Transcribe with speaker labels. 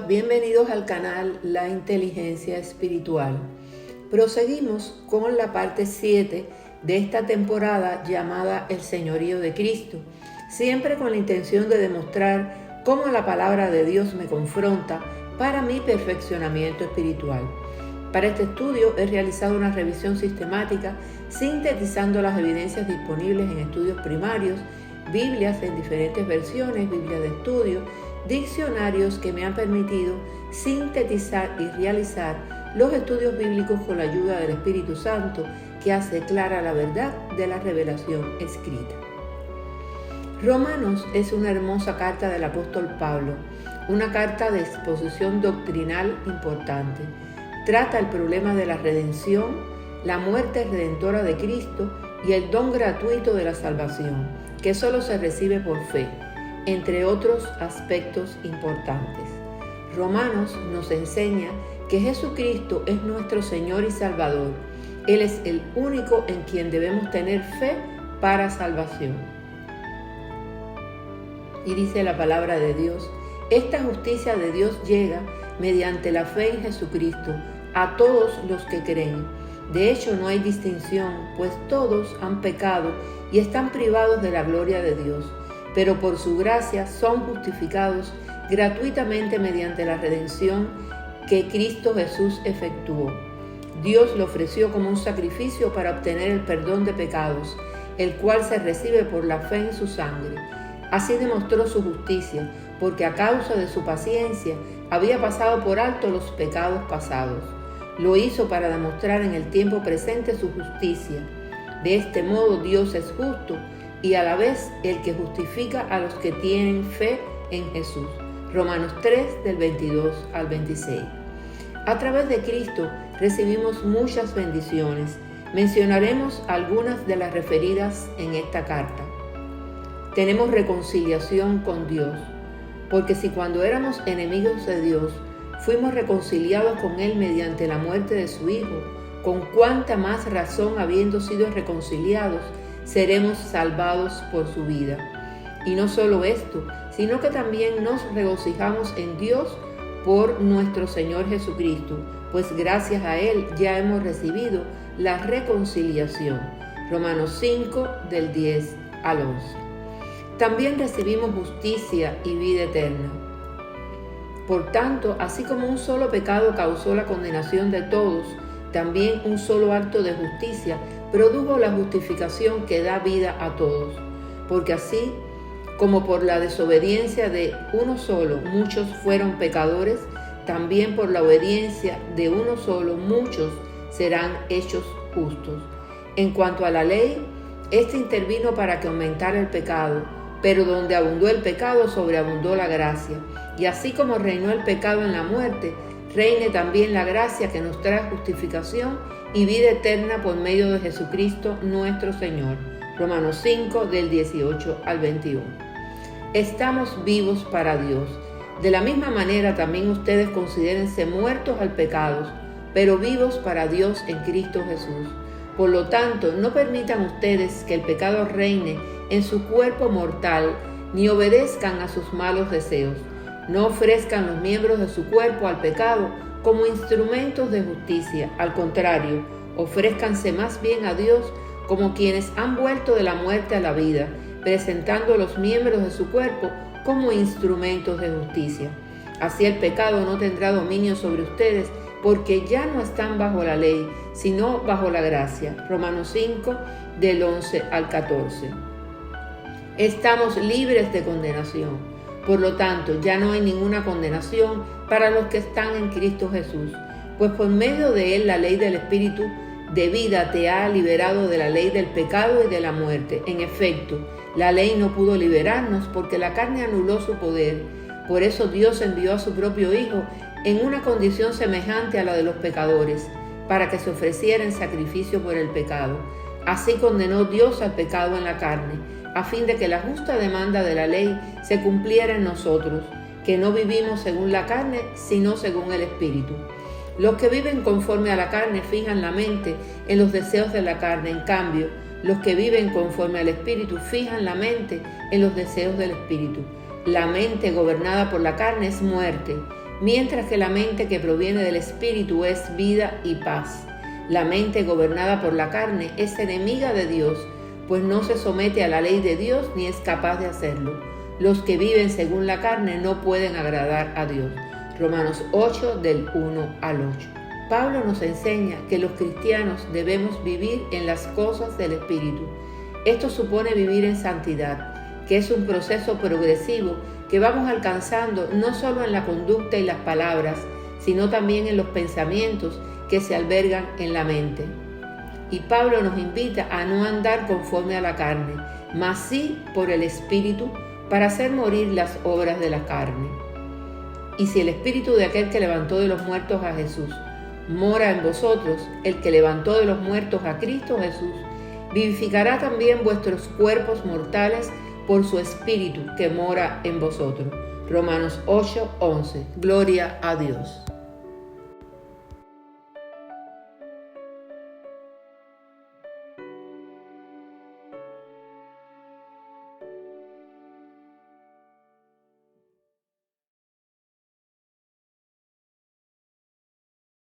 Speaker 1: bienvenidos al canal La Inteligencia Espiritual. Proseguimos con la parte 7 de esta temporada llamada El Señorío de Cristo, siempre con la intención de demostrar cómo la palabra de Dios me confronta para mi perfeccionamiento espiritual. Para este estudio he realizado una revisión sistemática sintetizando las evidencias disponibles en estudios primarios, Biblias en diferentes versiones, Biblia de estudio, diccionarios que me han permitido sintetizar y realizar los estudios bíblicos con la ayuda del Espíritu Santo, que hace clara la verdad de la revelación escrita. Romanos es una hermosa carta del apóstol Pablo, una carta de exposición doctrinal importante. Trata el problema de la redención, la muerte redentora de Cristo y el don gratuito de la salvación, que solo se recibe por fe, entre otros aspectos importantes. Romanos nos enseña que Jesucristo es nuestro Señor y Salvador. Él es el único en quien debemos tener fe para salvación. Y dice la palabra de Dios, esta justicia de Dios llega mediante la fe en Jesucristo a todos los que creen. De hecho, no hay distinción, pues todos han pecado y están privados de la gloria de Dios, pero por su gracia son justificados gratuitamente mediante la redención que Cristo Jesús efectuó. Dios lo ofreció como un sacrificio para obtener el perdón de pecados, el cual se recibe por la fe en su sangre. Así demostró su justicia, porque a causa de su paciencia había pasado por alto los pecados pasados. Lo hizo para demostrar en el tiempo presente su justicia. De este modo Dios es justo y a la vez el que justifica a los que tienen fe en Jesús. Romanos 3, del 22 al 26. A través de Cristo recibimos muchas bendiciones. Mencionaremos algunas de las referidas en esta carta. Tenemos reconciliación con Dios, porque si cuando éramos enemigos de Dios, fuimos reconciliados con Él mediante la muerte de su Hijo, con cuánta más razón, habiendo sido reconciliados, seremos salvados por su vida. Y no solo esto, sino que también nos regocijamos en Dios por nuestro Señor Jesucristo, pues gracias a Él ya hemos recibido la reconciliación. Romanos 5, del 10 al 11. También recibimos justicia y vida eterna. Por tanto, así como un solo pecado causó la condenación de todos, también un solo acto de justicia produjo la justificación que da vida a todos. Porque así como por la desobediencia de uno solo muchos fueron pecadores, también por la obediencia de uno solo muchos serán hechos justos. En cuanto a la ley, ésta intervino para que aumentara el pecado, pero donde abundó el pecado, sobreabundó la gracia. Y así como reinó el pecado en la muerte, reine también la gracia que nos trae justificación y vida eterna por medio de Jesucristo nuestro Señor. Romanos 5, del 18 al 21. Estamos vivos para Dios. De la misma manera también ustedes considérense muertos al pecado, pero vivos para Dios en Cristo Jesús. Por lo tanto, no permitan ustedes que el pecado reine en su cuerpo mortal, ni obedezcan a sus malos deseos. No ofrezcan los miembros de su cuerpo al pecado como instrumentos de justicia. Al contrario, ofrézcanse más bien a Dios como quienes han vuelto de la muerte a la vida, presentando los miembros de su cuerpo como instrumentos de justicia. Así el pecado no tendrá dominio sobre ustedes, porque ya no están bajo la ley, sino bajo la gracia. Romanos 5, del 11 al 14. Estamos libres de condenación. Por lo tanto, ya no hay ninguna condenación para los que están en Cristo Jesús, pues por medio de Él la ley del Espíritu de vida te ha liberado de la ley del pecado y de la muerte. En efecto, la ley no pudo liberarnos porque la carne anuló su poder. Por eso Dios envió a su propio Hijo en una condición semejante a la de los pecadores, para que se ofreciera en sacrificio por el pecado. Así condenó Dios al pecado en la carne, a fin de que la justa demanda de la ley se cumpliera en nosotros, que no vivimos según la carne, sino según el Espíritu. Los que viven conforme a la carne fijan la mente en los deseos de la carne. En cambio, los que viven conforme al Espíritu fijan la mente en los deseos del Espíritu. La mente gobernada por la carne es muerte, mientras que la mente que proviene del Espíritu es vida y paz. La mente gobernada por la carne es enemiga de Dios, pues no se somete a la ley de Dios ni es capaz de hacerlo. Los que viven según la carne no pueden agradar a Dios. Romanos 8, del 1 al 8. Pablo nos enseña que los cristianos debemos vivir en las cosas del Espíritu. Esto supone vivir en santidad, que es un proceso progresivo que vamos alcanzando no solo en la conducta y las palabras, sino también en los pensamientos que se albergan en la mente. Y Pablo nos invita a no andar conforme a la carne, mas sí por el Espíritu, para hacer morir las obras de la carne. Y si el Espíritu de aquel que levantó de los muertos a Jesús mora en vosotros, el que levantó de los muertos a Cristo Jesús, vivificará también vuestros cuerpos mortales por su Espíritu que mora en vosotros. Romanos 8, 11. Gloria a Dios.